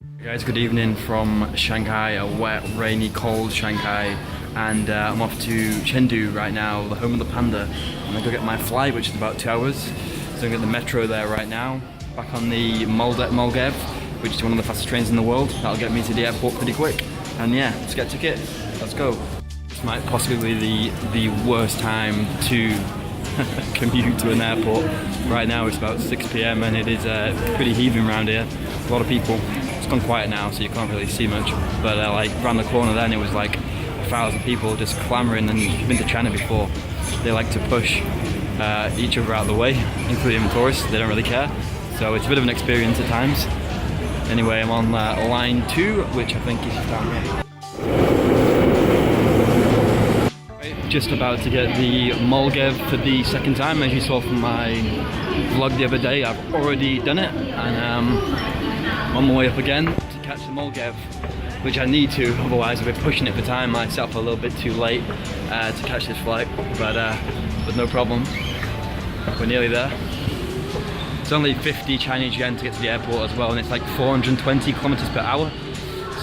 Hey guys, good evening from Shanghai, a wet, rainy, cold Shanghai, and I'm off to Chengdu right now, the home of the panda. I'm gonna go get my flight, which is about 2 hours. So I'm gonna get the metro there right now, back on the Molgev, which is one of the fastest trains in the world. That'll get me to the airport pretty quick. And yeah, let's get a ticket. Let's go. This might possibly be the worst time to commute to an airport. Right now it's about 6 PM and it is pretty heaving around here. A lot of people. It's gone quiet now, so you can't really see much. But like around the corner then, it was like 1,000 people just clamoring. And if you've been to China before, they like to push each other out of the way, including tourists. They don't really care. So it's a bit of an experience at times. Anyway, I'm on line 2, which I think is down here. Just about to get the Molgev for the second time. As you saw from my vlog the other day, I've already done it, and I'm on my way up again to catch the Molgev, which I need to, otherwise I'll be pushing it for time myself a little bit too late to catch this flight, but no problem. We're nearly there. It's only 50 Chinese yuan to get to the airport as well, and it's like 420 kilometers per hour,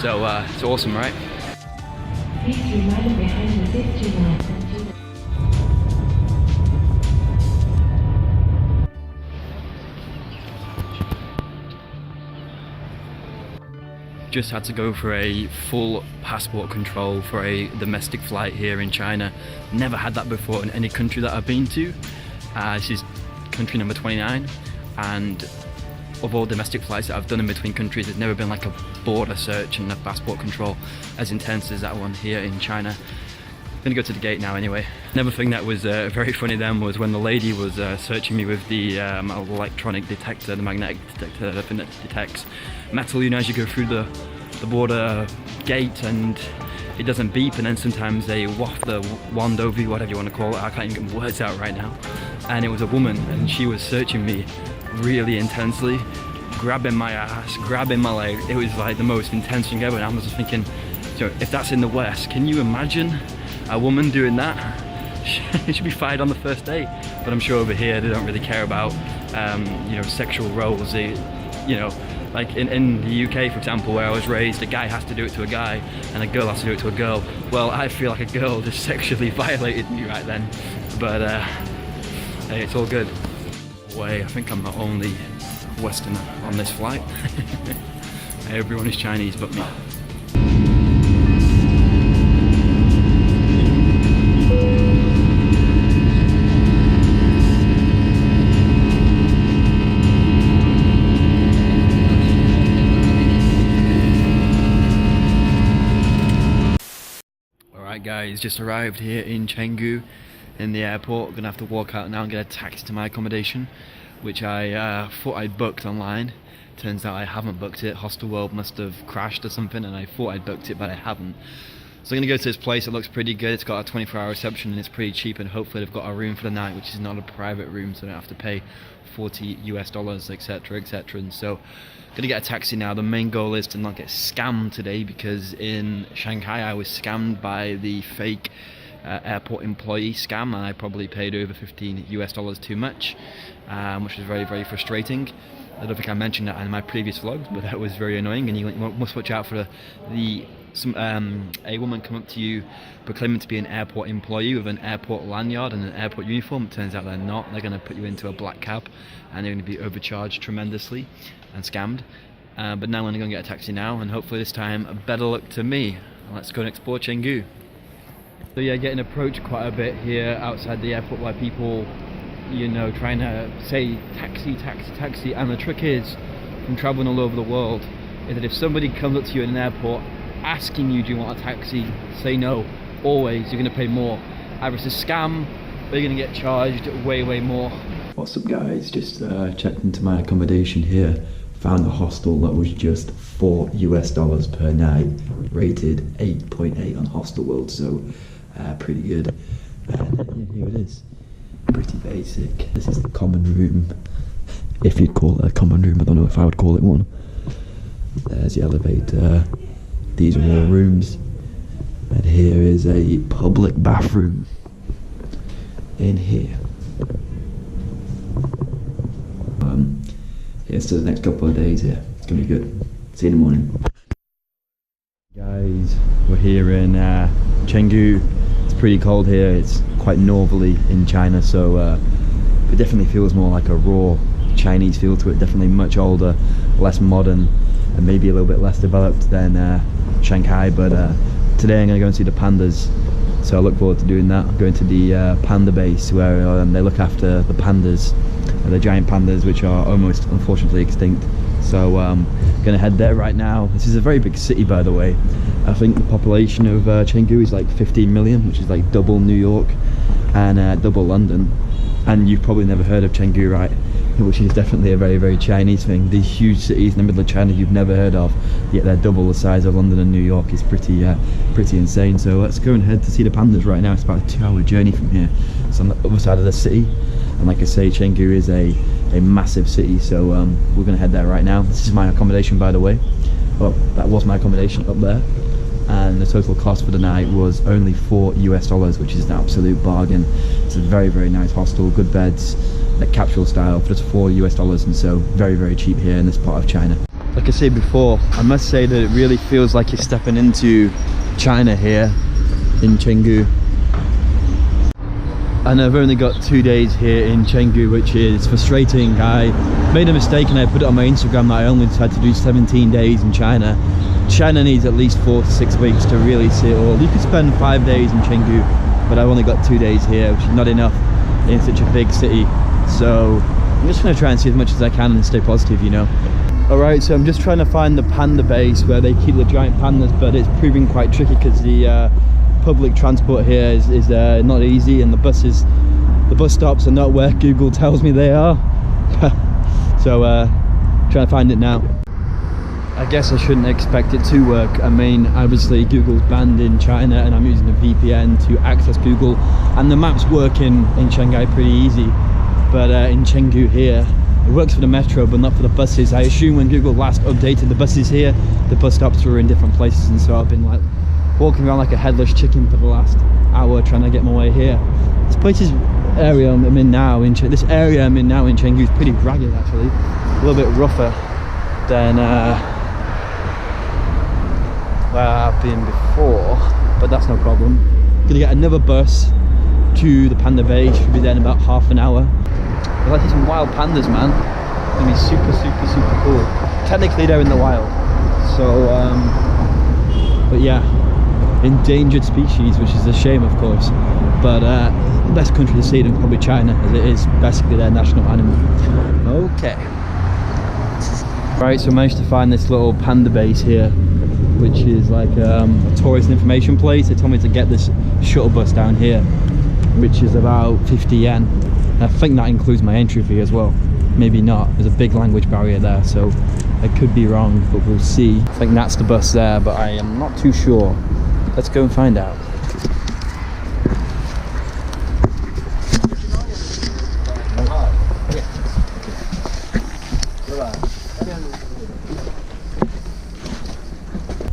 so it's awesome, right? Just had to go for a full passport control for a domestic flight here in China. Never had that before in any country that I've been to. This is country number 29, and of all domestic flights that I've done in between countries, there's never been like a border search and a passport control as intense as that one here in China. I'm gonna go to the gate now anyway. Another thing that was very funny then was when the lady was searching me with the electronic detector, the magnetic detector that detects metal, you know, as you go through the border gate, and it doesn't beep, and then sometimes they waft the wand over you, whatever you want to call it. I can't even get my words out right now. And it was a woman, and she was searching me really intensely, grabbing my ass, grabbing my leg. It was like the most intense thing ever, and I was just thinking, so if that's in the West, can you imagine a woman doing that? She should be fired on the first day. But I'm sure over here they don't really care about you know, sexual roles. They, you know, like in the UK, for example, where I was raised, a guy has to do it to a guy and a girl has to do it to a girl. Well, I feel like a girl just sexually violated me right then, but hey, it's all good. I think I'm the only Westerner on this flight. Everyone is Chinese but me. Alright guys, just arrived here in Chengdu in the airport. Gonna have to walk out now and get a taxi to my accommodation, which I thought I'd booked online. Turns out I haven't booked it. Hostelworld must have crashed or something, and I thought I'd booked it, but I haven't. So I'm gonna go to this place. It looks pretty good. It's got a 24-hour reception and it's pretty cheap, and hopefully they've got a room for the night, which is not a private room, so I don't have to pay $40 etc, etc. And so gonna get a taxi now. The main goal is to not get scammed today, because in Shanghai I was scammed by the fake airport employee scam, and I probably paid over $15 too much, which was very, very frustrating. I don't think I mentioned that in my previous vlogs, but that was very annoying, and you must watch out for a woman come up to you proclaiming to be an airport employee with an airport lanyard and an airport uniform. It turns out they're not. They're going to put you into a black cab and they're going to be overcharged tremendously and scammed. But now I'm going to go and get a taxi now, and hopefully this time better luck to me. Let's go and explore Chengdu. So yeah, getting approached quite a bit here outside the airport by people, you know, trying to say taxi, taxi, taxi. And the trick is, from traveling all over the world, is that if somebody comes up to you in an airport asking you, do you want a taxi, say no. Always, you're going to pay more. Either it's a scam or you're going to get charged way, way more. What's up guys, just checked into my accommodation here. Found a hostel that was just $4 per night, rated 8.8 on Hostelworld, so pretty good. And here it is, pretty basic. This is the common room, if you'd call it a common room. I don't know if I would call it one. There's the elevator. These are all rooms, and here is a public bathroom in here. Here's to the next couple of days here. It's gonna be good. See you in the morning. Guys, we're here in Chengdu. It's pretty cold here. It's quite northerly in China, so it definitely feels more like a raw Chinese feel to it. Definitely much older, less modern, and maybe a little bit less developed than Shanghai. But today I'm going to go and see the pandas, so I look forward to doing that. I'm going to the panda base where they look after the pandas, the giant pandas, which are almost unfortunately extinct. So I'm going to head there right now. This is a very big city, by the way. I think the population of Chengdu is like 15 million, which is like double New York and double London. And you've probably never heard of Chengdu, right? Which is definitely a very, very Chinese thing. These huge cities in the middle of China you've never heard of, yet they're double the size of London and New York. Is pretty insane. So let's go and head to see the pandas right now. It's about a 2-hour journey from here. It's on the other side of the city. And like I say, Chengdu is a massive city, so we're going to head there right now. This is my accommodation, by the way. Well, that was my accommodation up there. And the total cost for the night was only $4 US, which is an absolute bargain. It's a very, very nice hostel, good beds, like capsule style, for just $4 US, and so very, very cheap here in this part of China. Like I said before, I must say that it really feels like you're stepping into China here in Chengdu. And I've only got 2 days here in Chengdu, which is frustrating. I made a mistake and I put it on my Instagram that I only decided to do 17 days in China. China needs at least 4 to 6 weeks to really see it all. You could spend 5 days in Chengdu, but I've only got 2 days here, which is not enough in such a big city. So I'm just going to try and see as much as I can and stay positive, you know. Alright, so I'm just trying to find the panda base where they keep the giant pandas, but it's proving quite tricky because the public transport here is not easy, and the bus stops are not where Google tells me they are. So trying to find it now. I guess I shouldn't expect it to work. I mean, obviously Google's banned in China and I'm using a VPN to access Google, and the maps work in Shanghai pretty easy, but in Chengdu here it works for the metro but not for the buses. I assume when Google last updated the buses here, the bus stops were in different places, and so I've been like walking around like a headless chicken for the last hour trying to get my way here. This area I'm in now in Chengdu is pretty ragged actually, a little bit rougher than where I've been before, but that's no problem. Gonna get another bus to the panda base, should be there in about half an hour. There's like some wild pandas, man. It's gonna be super, super, super cool. Technically they're in the wild, so but yeah, endangered species, which is a shame of course, but the best country to see them probably China, as it is basically their national animal. Okay, right, so I managed to find this little panda base here, which is like a tourist information place. They told me to get this shuttle bus down here, which is about 50 yen. I think that includes my entry fee as well. Maybe not, there's a big language barrier there, so I could be wrong, but we'll see. I think that's the bus there, but I am not too sure. Let's go and find out.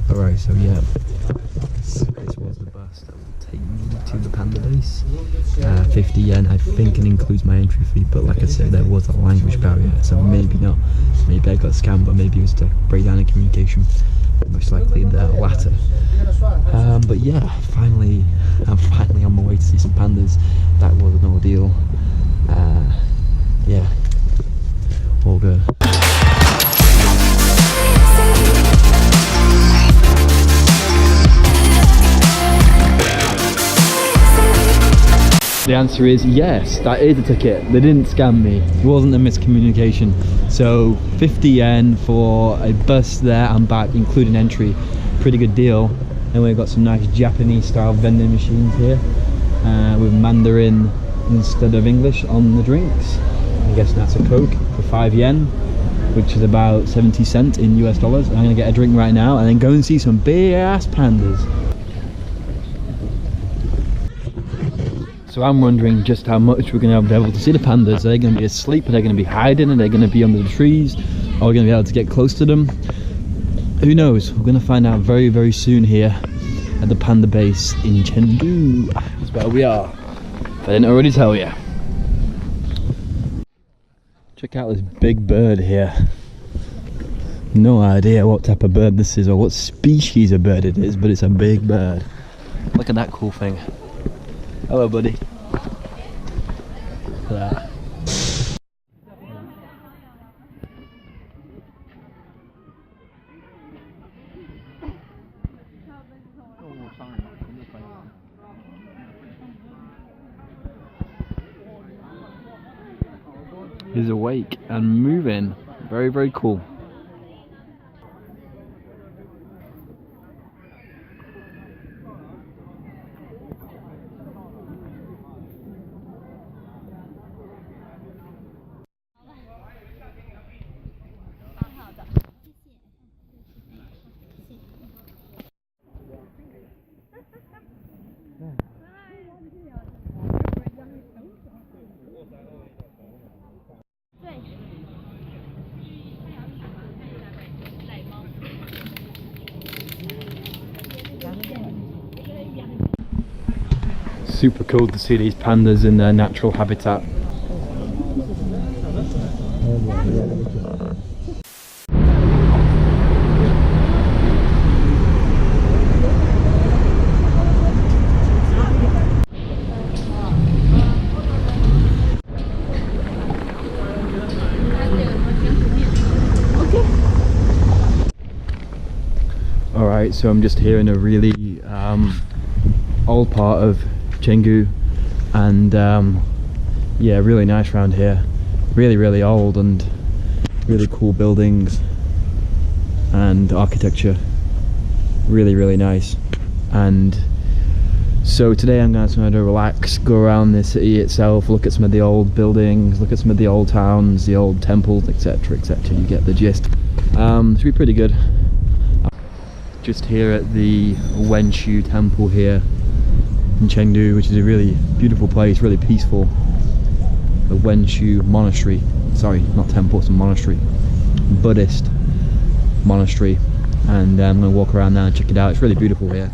Alright, so yeah, this was the bus that will take me to the panda base. 50 yen, I think it includes my entry fee, but like I said, there was a language barrier, so maybe not. Maybe I got scammed, but maybe it was to break down in communication. Most likely the latter. But yeah, I'm finally on my way to see some pandas. That was an ordeal. Yeah, all good. The answer is yes, that is a ticket. They didn't scam me. It wasn't a miscommunication. So 50 yen for a bus there and back, including entry. Pretty good deal. And we've got some nice Japanese style vending machines here with Mandarin instead of English on the drinks. I guess that's a Coke for 5 yen, which is about 70 cents in US dollars. I'm gonna get a drink right now and then go and see some big ass pandas. So I'm wondering just how much we're going to be able to see the pandas. Are they going to be asleep? Are they going to be hiding? Are they going to be under the trees? Are we going to be able to get close to them? Who knows? We're going to find out very, very soon here at the panda base in Chengdu. That's where we are, if I didn't already tell you. Check out this big bird here. No idea what type of bird this is or what species of bird it is, but it's a big bird. Look at that cool thing. Hello, buddy. Look at that. He's awake and moving. Very, very cool. Super cool to see these pandas in their natural habitat. Alright, so I'm just here in a really old part of Chengdu, and yeah, really nice around here. Really old and really cool buildings and architecture. Really nice. And so today I'm going to relax, go around the city itself, look at some of the old buildings, look at some of the old towns, the old temples, etc. You get the gist. Should be pretty good. Just here at the Wenshu temple here in Chengdu, which is a really beautiful place, really peaceful. The Wenshu monastery, sorry, not temple, it's a monastery, Buddhist monastery, and I'm going to walk around now and check it out. It's really beautiful here.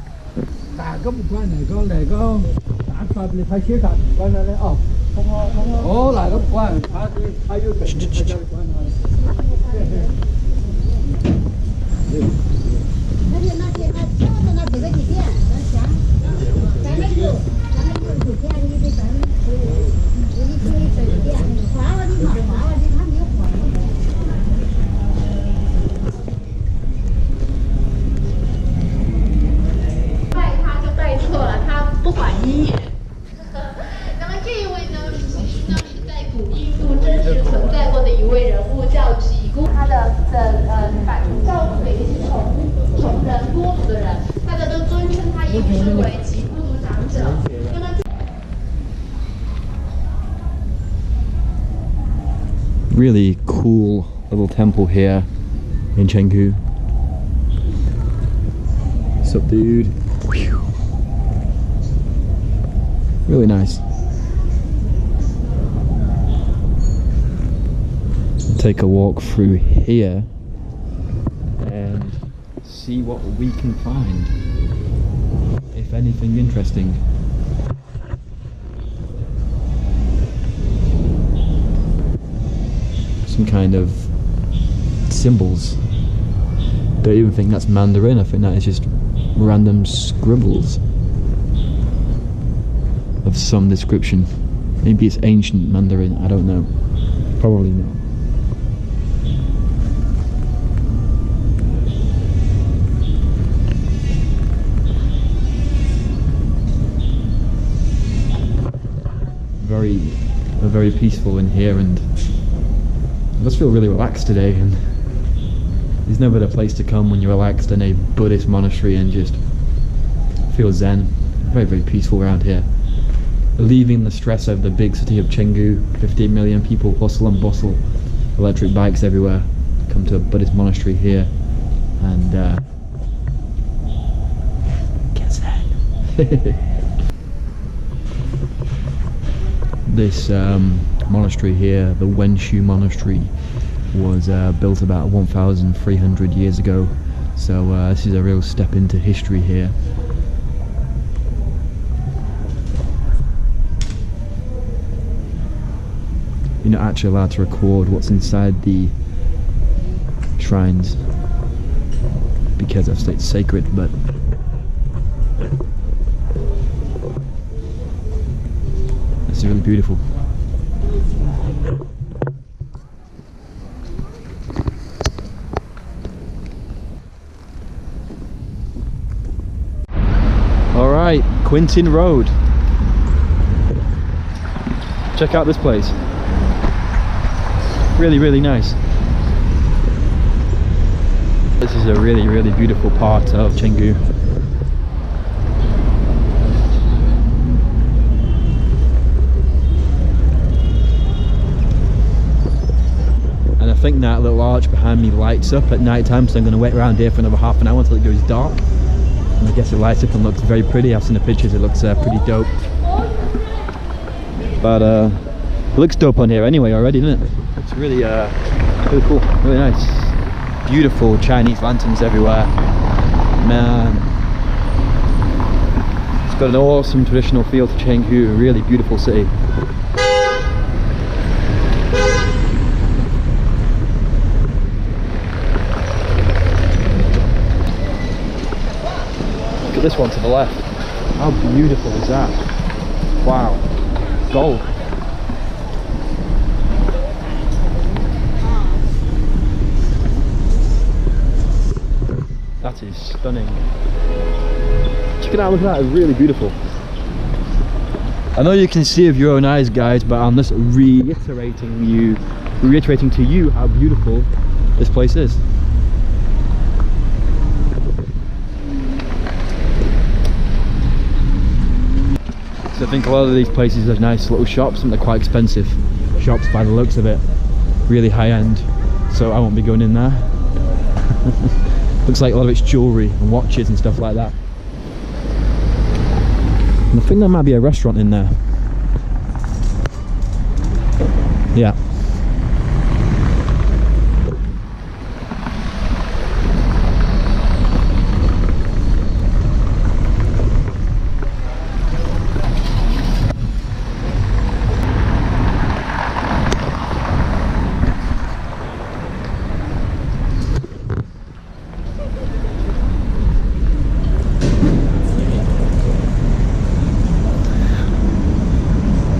Really cool little temple here in Chengdu. What's up, dude? Whew. Really nice. Take a walk through here and see what we can find, if anything interesting. Some kind of symbols. Don't even think that's Mandarin, I think that is just random scribbles of some description. Maybe it's ancient Mandarin, I don't know. Probably not. Very peaceful in here, and I just feel really relaxed today, and there's no better place to come when you're relaxed than a Buddhist monastery and just feel zen. Very peaceful around here. Leaving the stress of the big city of Chengdu, 15 million people, hustle and bustle, electric bikes everywhere. Come to a Buddhist monastery here and get zen. This monastery here, the Wenshu monastery, was built about 1,300 years ago, so this is a real step into history here. You're not actually allowed to record what's inside the shrines. because it's sacred, but this is really beautiful. Alright, Quintin Road. Check out this place. Really, really nice. This is a really, really beautiful part of Chengdu. And I think that little arch behind me lights up at night time, so I'm going to wait around here for another half an hour until it goes dark. And I guess it lights up and looks very pretty. I've seen the pictures, it looks pretty dope. But it looks dope on here anyway already, doesn't it? It's really, really cool, really nice. Beautiful Chinese lanterns everywhere. Man, it's got an awesome traditional feel to Chengdu, a really beautiful city. Look at this one to the left. How beautiful is that? Wow, gold. That is stunning. Check it out, look at that, it's really beautiful. I know you can see with your own eyes, guys, but I'm just reiterating to you how beautiful this place is. So I think a lot of these places are nice little shops and they're quite expensive shops by the looks of it. Really high end, so I won't be going in there. Looks like a lot of it's jewellery and watches and stuff like that. And I think there might be a restaurant in there. Yeah.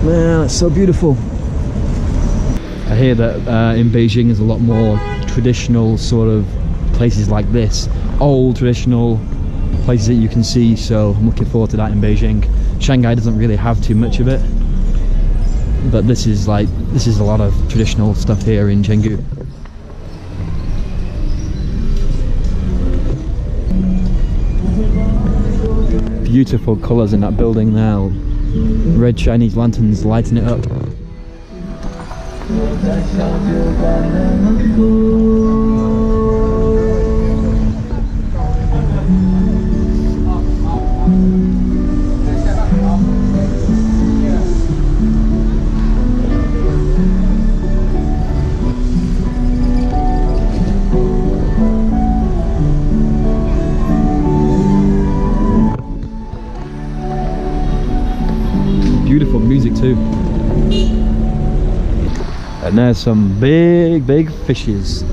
Man, it's so beautiful. I hear that in Beijing there's a lot more traditional sort of places like this, old traditional places that you can see, so I'm looking forward to that in Beijing. Shanghai doesn't really have too much of it, but this is a lot of traditional stuff here in Chengdu. Beautiful colours in that building now. Red Chinese lanterns lighting it up. Beautiful music too. And there's some big fishes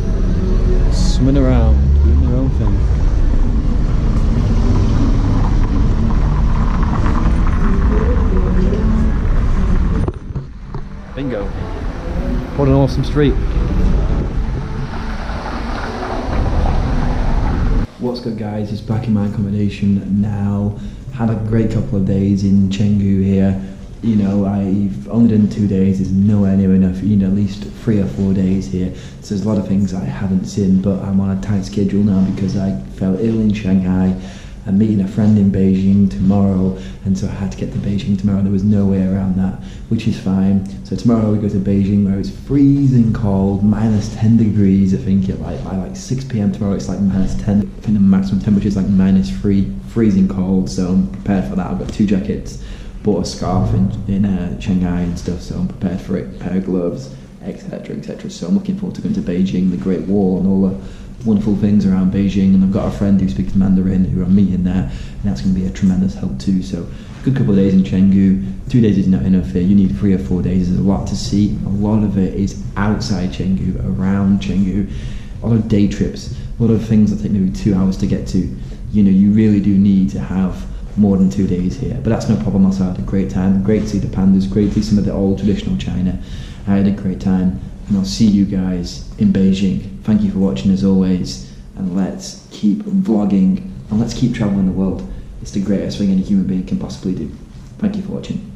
swimming around doing their own thing. Bingo. What an awesome street. What's good, guys? It's back in my accommodation now. Had a great couple of days in Chengdu here. You know, I've only done 2 days, it's nowhere near enough. You need at least 3 or 4 days here. So there's a lot of things I haven't seen, but I'm on a tight schedule now because I fell ill in Shanghai. I'm meeting a friend in Beijing tomorrow, and so I had to get to Beijing tomorrow. There was no way around that, which is fine. So tomorrow we go to Beijing, where it's freezing cold, -10 degrees. I think by like 6 p.m. tomorrow it's like -10. I think the maximum temperature is like -3, freezing cold. So I'm prepared for that. I've got 2 jackets. Bought a scarf in Shanghai and stuff, so I'm prepared for it. Pair of gloves, etc, etc. So I'm looking forward to going to Beijing, the Great Wall, and all the wonderful things around Beijing. And I've got a friend who speaks Mandarin who I'm meeting there, and that's going to be a tremendous help too. So good couple of days in Chengdu. 2 days is not enough here. You need 3 or 4 days. There's a lot to see. A lot of it is outside Chengdu, around Chengdu. A lot of day trips. A lot of things that take maybe 2 hours to get to, you know, you really do need to have more than 2 days here. But that's no problem. Also, I had a great time. Great to see the pandas. Great to see some of the old traditional China. I had a great time, and I'll see you guys in Beijing. Thank you for watching as always, and let's keep vlogging and let's keep traveling the world. It's the greatest thing any human being can possibly do. Thank you for watching.